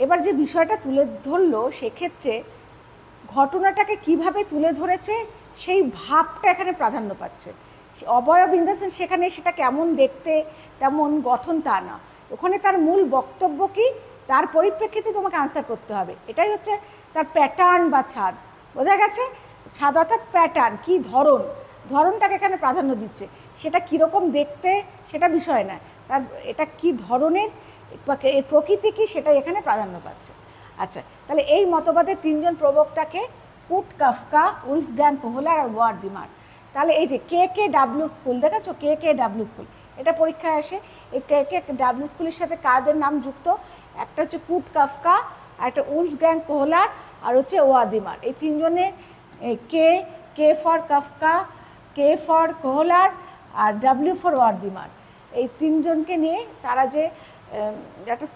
এবার যে বিষয়টা তুলে ধরলো সেক্ষেত্রে ঘটনাটাকে কিভাবে তুলে ধরেছে সেই ভাবটা এখানে প্রাধান্য পাচ্ছে। অবয়ব ইন দ্য সেন্স সেখানে সেটা কেমন দেখতে তেমন গঠন তা না, ওখানে তার মূল বক্তব্য কি তার পরিপ্রেক্ষিতে তোমাকে আনসার করতে হবে। এটাই হচ্ছে তার প্যাটার্ন বা ছাদ। বোঝা গেছে? ছাদ অর্থাৎ প্যাটার্ন, কী ধরনটাকে এখানে প্রাধান্য দিচ্ছে। সেটা কীরকম দেখতে সেটা বিষয় না, তার এটা কী ধরনের এর প্রকৃতি কী সেটাই এখানে প্রাধান্য পাচ্ছে। আচ্ছা, তাহলে এই মতবাদের তিনজন প্রবক্তাকে কুট, কাফকা, উলফগ্যাং কোহলার আর ওয়ার্দিমার। তাহলে এই যে KKW স্কুল দেখেছো, KKW স্কুল এটা পরীক্ষায় আসে। এই KKW স্কুলের সাথে কাদের নাম যুক্ত? একটা হচ্ছে কুট কাফকা, আর একটা উলফগ্যাং কোহলার, আর হচ্ছে ওয়ার্দিমার। এই তিনজনের K for Koffka, K for Kohler আর W ফর ওয়ার্দিমার, এই তিনজনকে নিয়ে তারা যে একটা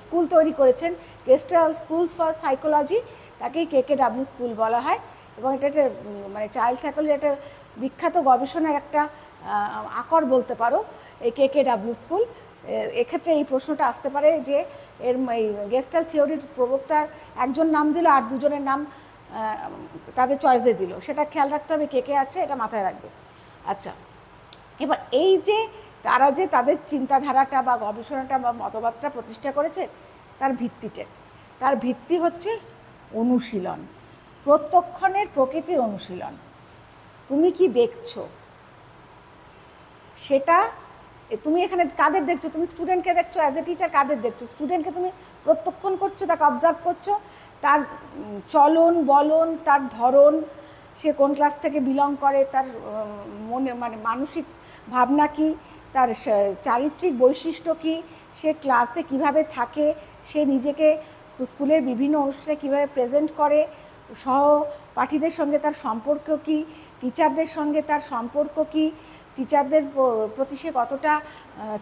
স্কুল তৈরি করেছেন, গেস্টাল স্কুল ফর সাইকোলজি, তাকেই KKW স্কুল বলা হয়। এবং এটা একটা মানে চাইল্ড সাইকোলজি একটা বিখ্যাত গবেষণার একটা আকর বলতে পারো এই KKW স্কুল। এক্ষেত্রে এই প্রশ্নটা আসতে পারে যে এর এই গেস্টাল থিওরির প্রবক্তার একজন নাম দিল আর দুজনের নাম তাদের চয়েসে দিল, সেটা খেয়াল রাখতে হবে কে কে আছে, এটা মাথায় রাখবে। আচ্ছা, এবার এই যে তারা যে তাদের চিন্তাধারাটা বা গবেষণাটা বা মতবাদটা প্রতিষ্ঠা করেছে, তার ভিত্তি হচ্ছে অনুশীলন, প্রত্যক্ষণের প্রকৃতির অনুশীলন। তুমি কি দেখছো সেটা, তুমি এখানে কাদের দেখছো? তুমি স্টুডেন্টকে দেখছো, অ্যাজ এ টিচার কাদের দেখছো? স্টুডেন্টকে তুমি প্রত্যক্ষণ করছো, তাকে অবজার্ভ করছো, তার চলন বলন, তার ধরন, সে কোন ক্লাস থেকে বিলং করে, তার মনে মানে মানসিক ভাবনা কি, তার চারিত্রিক বৈশিষ্ট্য কি, সে ক্লাসে কিভাবে থাকে, সে নিজেকে স্কুলের বিভিন্ন অনুষ্ঠানে কীভাবে প্রেজেন্ট করে, সহপাঠীদের সঙ্গে তার সম্পর্ক কি, টিচারদের সঙ্গে তার সম্পর্ক কি, টিচারদের প্রতি সে কতটা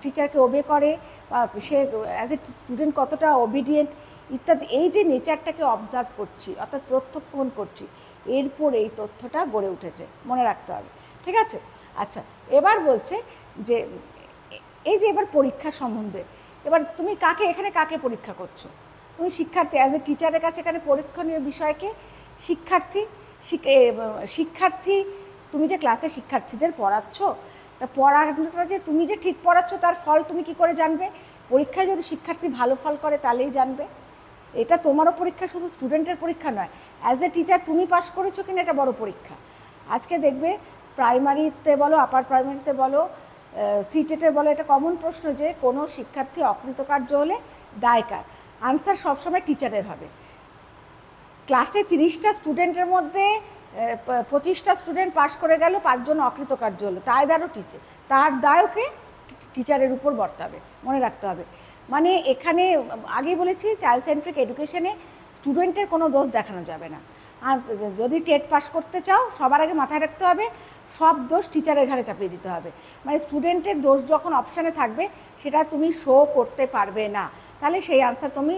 টিচারকে ওবে করে, বা সে অ্যাজ এ স্টুডেন্ট কতটা ওবিডিয়েন্ট ইত্যাদি। এই যে নেচারটাকে অবজার্ভ করছি অর্থাৎ প্রত্যক্ষণ করছি, এরপর এই তথ্যটা গড়ে উঠেছে, মনে রাখতে হবে। ঠিক আছে? আচ্ছা, এবার বলছে যে এই যে এবার পরীক্ষা সম্বন্ধে, এবার তুমি এখানে কাকে পরীক্ষা করছো? তুমি শিক্ষার্থী, অ্যাজ এ টিচারের কাছে এখানে পরীক্ষণীয় বিষয়কে শিক্ষার্থী তুমি যে ক্লাসে শিক্ষার্থীদের পড়াচ্ছ, তা পড়ানোটা যে তুমি যে ঠিক পড়াচ্ছ তার ফল তুমি কি করে জানবে? পরীক্ষায় যদি শিক্ষার্থী ভালো ফল করে তাহলেই জানবে। এটা তোমারও পরীক্ষা, শুধু স্টুডেন্টের পরীক্ষা নয়। অ্যাজ এ টিচার তুমি পাস করেছো কিনা এটা বড় পরীক্ষা। আজকে দেখবে প্রাইমারিতে বলো, আপার প্রাইমারিতে বলো, সিটেটে বলো, এটা কমন প্রশ্ন যে কোনো শিক্ষার্থী অকৃতকার্য হলে দায় কার? আনসার সবসময় টিচারের হবে। ক্লাসে 30টা স্টুডেন্টের মধ্যে 25টা স্টুডেন্ট পাস করে গেল, 5 জন অকৃতকার্য হলো, তার দায়কে টিচারের উপর বর্তাবে, মনে রাখতে হবে। মানে এখানে আগেই বলেছি চাইল্ড সেন্ট্রিক এডুকেশনে স্টুডেন্টের কোনো দোষ দেখানো যাবে না। আর যদি টেট পাস করতে চাও সবার আগে মাথায় রাখতে হবে সব দোষ টিচারের ঘাড়ে চাপিয়ে দিতে হবে। মানে স্টুডেন্টের দোষ যখন অপশানে থাকবে সেটা তুমি শো করতে পারবে না, তাহলে সেই আনসার তুমি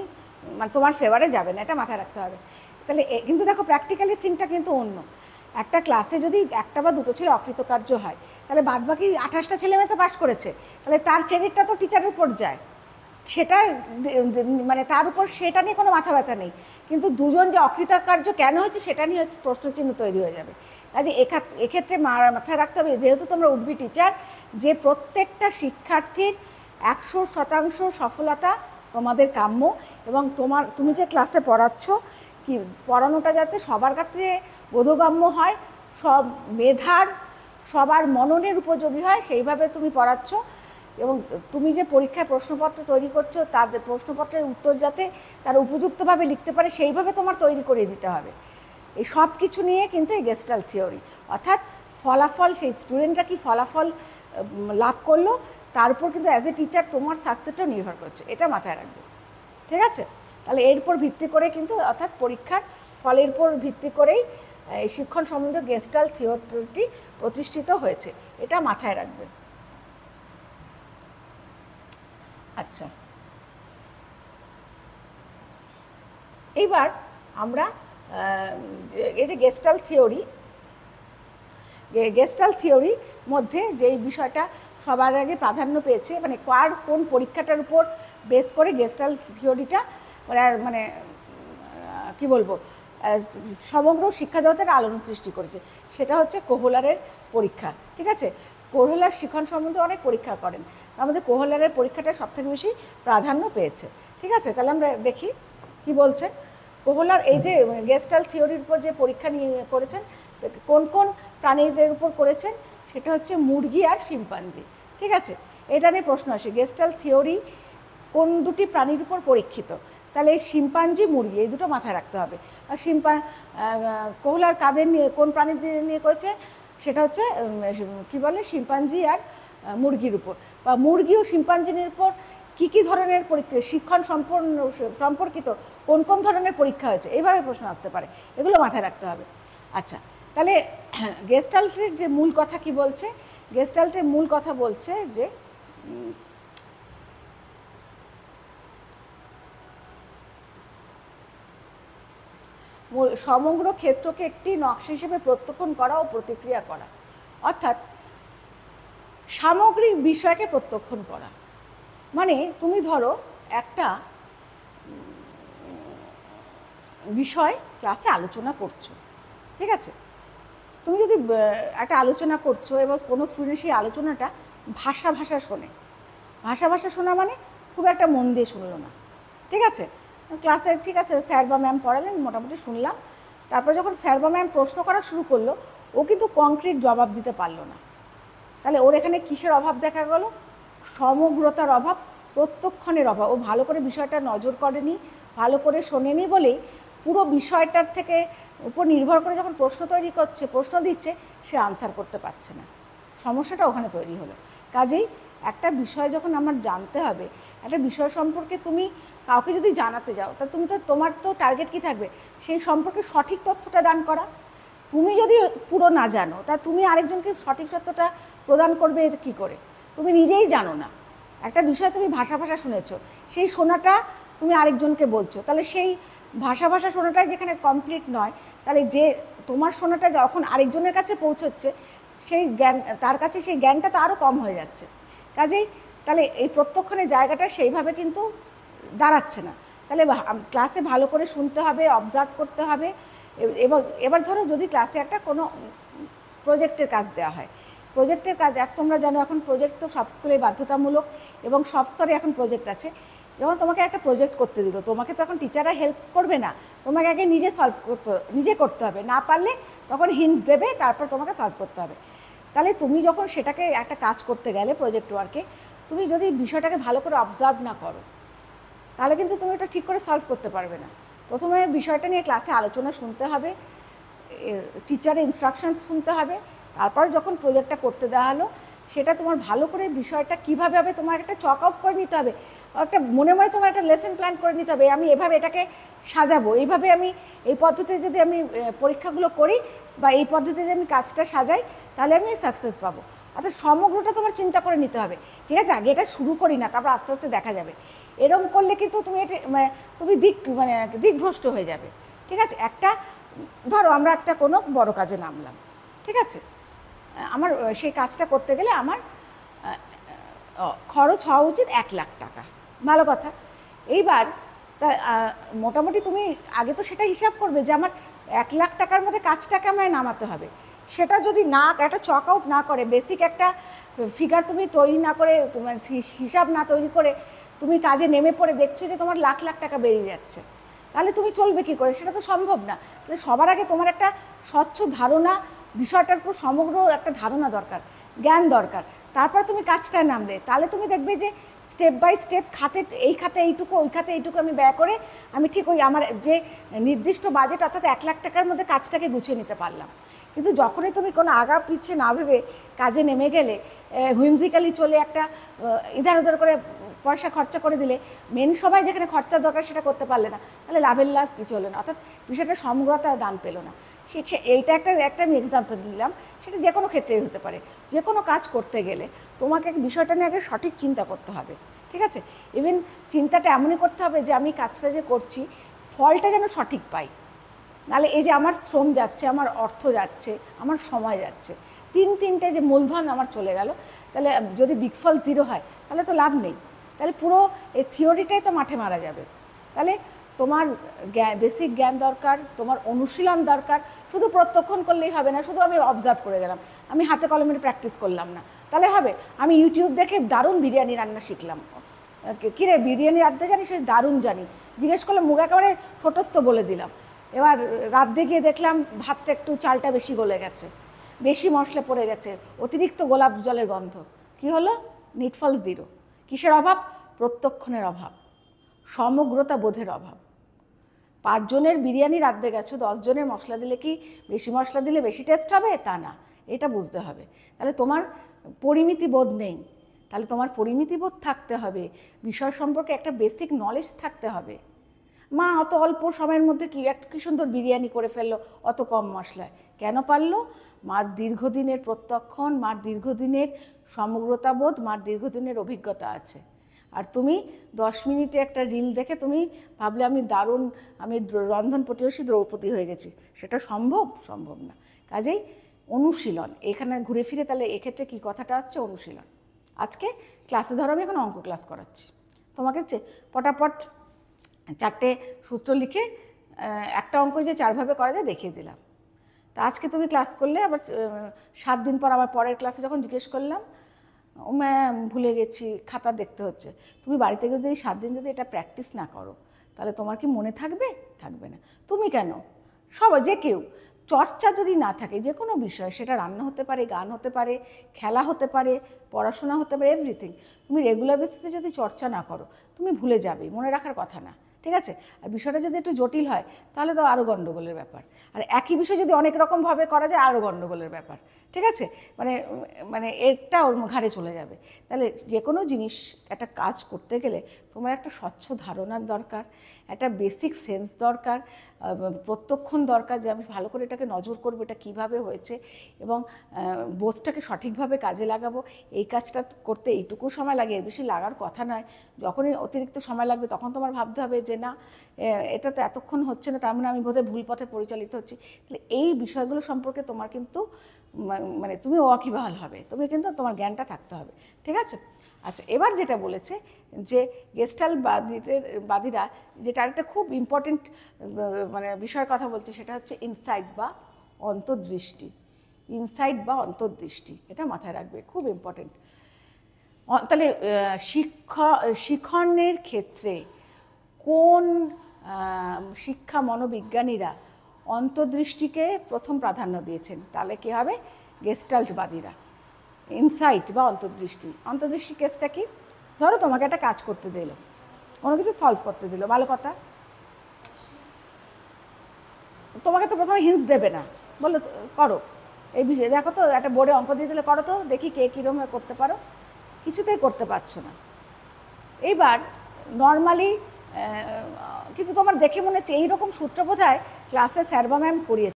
মানে তোমার ফেভারে যাবে না, এটা মাথায় রাখতে হবে। তাহলে কিন্তু দেখো প্র্যাকটিক্যালি সিনটা কিন্তু অন্য। একটা ক্লাসে যদি একটা বা দুটো ছেলে অকৃতকার্য হয়, তাহলে বাদবাকি 28টা ছেলে মেয়ে তো পাস করেছে, তাহলে তার ক্রেডিটটা তো টিচারের উপর যায়, সেটা মানে তার উপর সেটা নিয়ে কোনো মাথা ব্যথা নেই। কিন্তু দুজন যে অকৃতকার্য কেন হয়েছে সেটা নিয়ে প্রশ্নচিহ্ন তৈরি হয়ে যাবে। কাজে এক্ষেত্রে মাথায় রাখতে হবে, যেহেতু তোমরা উড বি টিচার, যে প্রত্যেকটা শিক্ষার্থীর 100% সফলতা তোমাদের কাম্য, এবং তুমি যে ক্লাসে পড়াচ্ছ কি পড়ানোটা যাতে সবার কাছে বোধগম্য হয়, সব মেধার সবার মননের উপযোগী হয়, সেইভাবে তুমি পড়াচ্ছ। এবং তুমি যে পরীক্ষায় প্রশ্নপত্র তৈরি করছো তাদের প্রশ্নপত্রের উত্তর যাতে তারা উপযুক্তভাবে লিখতে পারে সেইভাবে তোমার তৈরি করে দিতে হবে। এই সব কিছু নিয়ে কিন্তু এই গেস্টাল্ট থিওরি, অর্থাৎ ফলাফল, সেই স্টুডেন্টরা কি ফলাফল লাভ করলো তার উপর কিন্তু অ্যাজ এ টিচার তোমার সাকসেসটাও নির্ভর করছে, এটা মাথায় রাখবে। ঠিক আছে? তাহলে এর উপর ভিত্তি করে কিন্তু, অর্থাৎ পরীক্ষার ফলের উপর ভিত্তি করেই এই শিক্ষণ সম্বন্ধে গেস্টাল্ট থিওরিটি প্রতিষ্ঠিত হয়েছে, এটা মাথায় রাখবে। আচ্ছা, এইবার আমরা এই যে গেস্টাল্ট থিওরির মধ্যে যেই বিষয়টা সবার আগে প্রাধান্য পেয়েছে, মানে কোন পরীক্ষাটার উপর বেস করে গেস্টাল্ট থিওরিটা মানে কি বলবো সমগ্র শিক্ষা জগতের আলোড়ন সৃষ্টি করেছে, সেটা হচ্ছে কোহলারের পরীক্ষা। ঠিক আছে, কোহলার শিখন সম্বন্ধে অনেক পরীক্ষা করেন, তার মধ্যে কোহলারের পরীক্ষাটা সবথেকে বেশি প্রাধান্য পেয়েছে। ঠিক আছে, তাহলে আমরা দেখি কি বলছে। কোহলার এই যে গেস্টাল্ট থিওরির উপর যে পরীক্ষা নিয়ে করেছেন, কোন কোন প্রাণীদের উপর করেছেন, সেটা হচ্ছে মুরগি আর শিম্পাঞ্জি। ঠিক আছে, এটা নিয়ে প্রশ্ন আসে, গেস্টাল্ট থিওরি কোন দুটি প্রাণীর উপর পরীক্ষিত, তাহলে শিম্পাঞ্জি মুরগি এই দুটো মাথায় রাখতে হবে। আর কোহলার কাদের নিয়ে কোন প্রাণীদের নিয়ে করেছে, সেটা হচ্ছে কি বলে শিম্পাঞ্জি আর মুরগির উপর, বা মুরগি ও শিম্পাঞ্জির উপর কী ধরনের পরীক্ষা শিক্ষণ সম্পর্কিত কোন কোন ধরনের পরীক্ষা হয়েছে, এইভাবে প্রশ্ন আসতে পারে, এগুলো মাথায় রাখতে হবে। আচ্ছা, তাহলে গেস্টাল্টের যে মূল কথা কি বলছে, গেস্টাল্টের মূল কথা বলছে যে সমগ্র ক্ষেত্রকে একটি নকশা হিসেবে প্রত্যক্ষণ করা ও প্রতিক্রিয়া করা, অর্থাৎ সামগ্রিক বিষয়কে প্রত্যক্ষণ করা। মানে তুমি ধরো একটা বিষয় ক্লাসে আলোচনা করছো, ঠিক আছে, তুমি যদি একটা আলোচনা করছো এবং কোনো স্টুডেন্ট সেই আলোচনাটা ভাষা শোনে, ভাষা শোনা মানে খুব একটা মন দিয়ে শুনলো না, ঠিক আছে, ক্লাসে ঠিক আছে স্যার বা ম্যাম পড়ালেন, মোটামুটি শুনলাম, তারপর যখন স্যার বা ম্যাম প্রশ্ন করা শুরু করলো, ও কিন্তু কংক্রিট জবাব দিতে পারলো না, তাহলে ওর এখানে কিসের অভাব দেখা গেল, সমগ্রতার অভাব, প্রত্যক্ষণের অভাব। ও ভালো করে বিষয়টা নজর করেনি, ভালো করে শোনেনি বলেই পুরো বিষয়টার থেকে উপর নির্ভর করে যখন প্রশ্ন তৈরি করছে, প্রশ্ন দিচ্ছে, সে আনসার করতে পারছে না, সমস্যাটা ওখানে তৈরি হলো। কাজেই একটা বিষয় যখন আমার জানতে হবে, একটা বিষয় সম্পর্কে তুমি কাউকে যদি জানাতে যাও, তা তোমার তো টার্গেট কী থাকবে, সেই সম্পর্কে সঠিক তথ্যটা দান করা। তুমি যদি পুরো না জানো, তা তুমি আরেকজনকে সঠিক তথ্যটা প্রদান করবে এটা কী করে, তুমি নিজেই জানো না। একটা বিষয় তুমি ভাষা শুনেছো, সেই শোনাটা তুমি আরেকজনকে বলছো, তাহলে সেই ভাষা শোনাটাই যেখানে কমপ্লিট নয়, তাহলে যে তোমার শোনাটা যখন আরেকজনের কাছে পৌঁছচ্ছে, সেই জ্ঞান তার কাছে সেই জ্ঞানটা তো আরও কম হয়ে যাচ্ছে। কাজেই তাহলে এই প্রত্যক্ষণের জায়গাটা সেইভাবে কিন্তু দাঁড়াচ্ছে না। তাহলে ক্লাসে ভালো করে শুনতে হবে, অবজার্ভ করতে হবে। এবার ধরো যদি ক্লাসে একটা কোনো প্রজেক্টের কাজ দেওয়া হয়, প্রজেক্টের কাজ তোমরা জানো এখন প্রজেক্ট তো সব স্কুলে বাধ্যতামূলক এবং সব স্তরে এখন প্রজেক্ট আছে। যেমন তোমাকে একটা প্রজেক্ট করতে দিল, তোমাকে তো এখন টিচাররা হেল্প করবে না, তোমাকে আগে নিজে করতে হবে, না পারলে তখন হিন্টস দেবে, তারপর তোমাকে সলভ করতে হবে। তাহলে তুমি যখন সেটাকে একটা কাজ করতে গেলে প্রজেক্ট ওয়ার্কে, তুমি যদি বিষয়টাকে ভালো করে অবজার্ভ না করো, তাহলে কিন্তু তুমি এটা ঠিক করে সলভ করতে পারবে না। প্রথমে বিষয়টা নিয়ে ক্লাসে আলোচনা শুনতে হবে, টিচারের ইনস্ট্রাকশন শুনতে হবে, তারপর যখন প্রজেক্টটা করতে দেওয়া হলো, সেটা তোমার ভালো করে বিষয়টা কীভাবে হবে তোমার একটা চক আউট করে নিতে হবে, একটা মনে তোমার একটা লেসন প্ল্যান করে নিতে হবে, আমি এভাবে এটাকে সাজাবো, এইভাবে আমি এই পদ্ধতিতে যদি আমি পরীক্ষাগুলো করি বা এই পদ্ধতিতে আমি কাজটা সাজাই, তাহলে আমি সাকসেস পাবো। অর্থাৎ সমগ্রটা তোমার চিন্তা করে নিতে হবে, ঠিক আছে, আগে এটা শুরু করি না, তারপর আস্তে আস্তে দেখা যাবে। এরকম করলে কিন্তু তুমি দিকভ্রষ্ট হয়ে যাবে। ঠিক আছে, একটা ধরো আমরা একটা কোনো বড় কাজে নামলাম, ঠিক আছে, আমার সেই কাজটা করতে গেলে আমার খরচ হওয়া উচিত 1 লাখ টাকা, ভালো কথা। এইবার তা মোটামুটি তুমি আগে তো সেটা হিসাব করবে যে আমার 1 লাখ টাকার মধ্যে কাজটাকে আমায় নামাতে হবে। সেটা যদি না একটা চক আউট না করে, বেসিক একটা ফিগার তুমি তৈরি না করে, তোমার হিসাব না তৈরি করে তুমি কাজে নেমে পড়ে দেখছো যে তোমার লাখ টাকা বেরিয়ে যাচ্ছে, তাহলে তুমি চলবে কী করে, সেটা তো সম্ভব না। তাহলে সবার আগে তোমার একটা স্বচ্ছ ধারণা, বিষয়টার উপর সমগ্র একটা ধারণা দরকার, জ্ঞান দরকার, তারপর তুমি কাজটায় নামবে। তাহলে তুমি দেখবে যে স্টেপ বাই স্টেপ এই খাতে এইটুকু, ওই খাতে এইটুকু আমি ব্যয় করে আমি ঠিক ওই আমার যে নির্দিষ্ট বাজেট অর্থাৎ 1 লাখ টাকার মধ্যে কাজটাকে গুছিয়ে নিতে পারলাম। কিন্তু যখনই তুমি কোনো আগা পিছিয়ে না ভেবে কাজে নেমে গেলে, হুইমজিক্যালি চলে একটা ইধার উধার করে পয়সা খরচা করে দিলে, মেন সময় যেখানে খরচার দরকার সেটা করতে পারলে না, তাহলে লাভের লাভ কিছু হলো না, অর্থাৎ বিষয়টা সমগ্রতা দান পেলো না। এইটা একটা আমি এক্সাম্পল দিলাম, সেটা যে কোনো ক্ষেত্রেই হতে পারে। যে কোনো কাজ করতে গেলে তোমাকে বিষয়টা নিয়ে আগে সঠিক চিন্তা করতে হবে, ঠিক আছে, ইভেন চিন্তাটা এমনই করতে হবে যে আমি কাজটা যে করছি ফলটা যেন সঠিক পাই, নাহলে এই যে আমার শ্রম যাচ্ছে, আমার অর্থ যাচ্ছে, আমার সময় যাচ্ছে, তিনটে যে মূলধন আমার চলে গেল, তাহলে যদি বিগফল 0 হয় তাহলে তো লাভ নেই, তাহলে পুরো এই থিওরিটাই তো মাঠে মারা যাবে। তাহলে তোমার বেসিক জ্ঞান দরকার, তোমার অনুশীলন দরকার। শুধু প্রত্যক্ষণ করলেই হবে না, শুধু আমি অবজার্ভ করে গেলাম, আমি হাতে কলমের প্র্যাকটিস করলাম না, তাহলে হবে? আমি ইউটিউব দেখে দারুণ বিরিয়ানি রান্না শিখলাম, কিরে বিরিয়ানি রাঁধতে জানি, সে দারুণ জানি, জিজ্ঞেস করলাম মুখ একেবারে ঠোঁটস্থ বলে দিলাম। এবার রাঁধতে গিয়ে দেখলাম ভাতটা একটু চালটা বেশি গলে গেছে, বেশি মশলা পড়ে গেছে, অতিরিক্ত গোলাপ জলের গন্ধ, কি হলো? নিটফল 0। কিসের অভাব? প্রত্যক্ষণের অভাব, সমগ্রতা বোধের অভাব। 5 জনের বিরিয়ানি রাঁধতে গেছো, 10 জনের মশলা দিলে কি বেশি মশলা দিলে বেশি টেস্ট হবে? তা না, এটা বুঝতে হবে। তাহলে তোমার পরিমিতি বোধ নেই, তাহলে তোমার পরিমিতি বোধ থাকতে হবে, বিষয় সম্পর্কে একটা বেসিক নলেজ থাকতে হবে। মা অত অল্প সময়ের মধ্যে কি সুন্দর বিরিয়ানি করে ফেললো অত কম মশলায়, কেন পারলো? মার দীর্ঘদিনের প্রত্যক্ষণ, মার দীর্ঘদিনের সমগ্রতাবোধ, মার দীর্ঘদিনের অভিজ্ঞতা আছে। আর তুমি 10 মিনিটে একটা রিল দেখে তুমি ভাবলে আমি দারুণ, আমি রন্ধন পটীয়সী দ্রৌপদী হয়ে গেছি, সেটা সম্ভব না। কাজেই অনুশীলন, এখানে ঘুরে ফিরে তাহলে এক্ষেত্রে কী কথাটা আসছে? অনুশীলন। আজকে ক্লাসে ধরো আমি এখন অঙ্ক ক্লাস করাচ্ছি, তোমাকে পটাপট 4টে সূত্র লিখে একটা অঙ্ক যে 4 ভাবে করা যায় দেখিয়ে দিলাম। তা আজকে তুমি ক্লাস করলে, আবার 7 দিন পর আবার পরের ক্লাসে যখন জিজ্ঞেস করলাম, ও ম্যাম ভুলে গেছি, খাতা দেখতে হচ্ছে। তুমি বাড়িতে গিয়ে যদি 7 দিন যদি এটা প্র্যাকটিস না করো, তাহলে তোমার কি মনে থাকবে? থাকবে না। তুমি কেন, সবাই, যে কেউ, চর্চা যদি না থাকে যে কোনো বিষয়, সেটা রান্না হতে পারে, গান হতে পারে, খেলা হতে পারে, পড়াশোনা হতে পারে, এভরিথিং, তুমি রেগুলার বেসিসে যদি চর্চা না করো, তুমি ভুলে যাবে, মনে রাখার কথা না, ঠিক আছে? আর বিষয়টা যদি একটু জটিল হয় তাহলে তো আরও গণ্ডগোলের ব্যাপার, আর একই বিষয় যদি অনেক রকমভাবে করা যায় আরও গণ্ডগোলের ব্যাপার, ঠিক আছে? মানে এটা ওর ঘাড়ে চলে যাবে। তাহলে যে কোনো জিনিস, একটা কাজ করতে গেলে তোমার একটা স্বচ্ছ ধারণার দরকার, একটা বেসিক সেন্স দরকার, প্রত্যক্ষণ দরকার, যে আমি ভালো করে এটাকে নজর করবো, এটা কীভাবে হয়েছে, এবং বোধটাকে সঠিকভাবে কাজে লাগাবো। এই কাজটা করতে এইটুকু সময় লাগে, এর বেশি লাগার কথা নয়। যখনই অতিরিক্ত সময় লাগবে তখন তোমার ভাবতে হবে যে না, এটা তো এতক্ষণ হচ্ছে না, তার মানে আমি বোধহয় ভুল পথে পরিচালিত হচ্ছি। তাহলে এই বিষয়গুলো সম্পর্কে তোমার কিন্তু মানে তুমি ওয়াকিবহাল হবে, তুমি কিন্তু তোমার জ্ঞানটা থাকতে হবে, ঠিক আছে? আচ্ছা, এবার যেটা বলেছে যে গেস্টাল্টবাদীরা যেটা আরেকটা খুব ইম্পর্টেন্ট মানে বিষয়ের কথা বলছে, সেটা হচ্ছে ইনসাইট বা অন্তর্দৃষ্টি। ইনসাইট বা অন্তর্দৃষ্টি, এটা মাথায় রাখবে, খুব ইম্পর্টেন্ট। তাহলে শিক্ষণের ক্ষেত্রে কোন শিক্ষা মনোবিজ্ঞানীরা অন্তর্দৃষ্টিকে প্রথম প্রাধান্য দিয়েছেন? তাহলে কী হবে? গেস্টাল্টবাদীরা। ইনসাইট বা অন্তর্দৃষ্টি, অন্তর্দৃষ্টি কেসটা কি? ধরো তোমাকে একটা কাজ করতে দিল, কোনো কিছু সলভ করতে দিল, ভালো কথা, তোমাকে তো প্রথমে হিন্টস দেবে না, বললো করো এই বিষয়ে, দেখো তো একটা বোর্ডে অঙ্ক দিয়ে দিলে করো তো দেখি কে কীরকম করতে পারো, কিছুতেই করতে পারছো না। এইবার নর্মালি কিন্তু তোমার দেখে মনে হচ্ছে এইরকম সূত্র বোধহয় ক্লাসে স্যার বা ম্যাম করিয়েছে।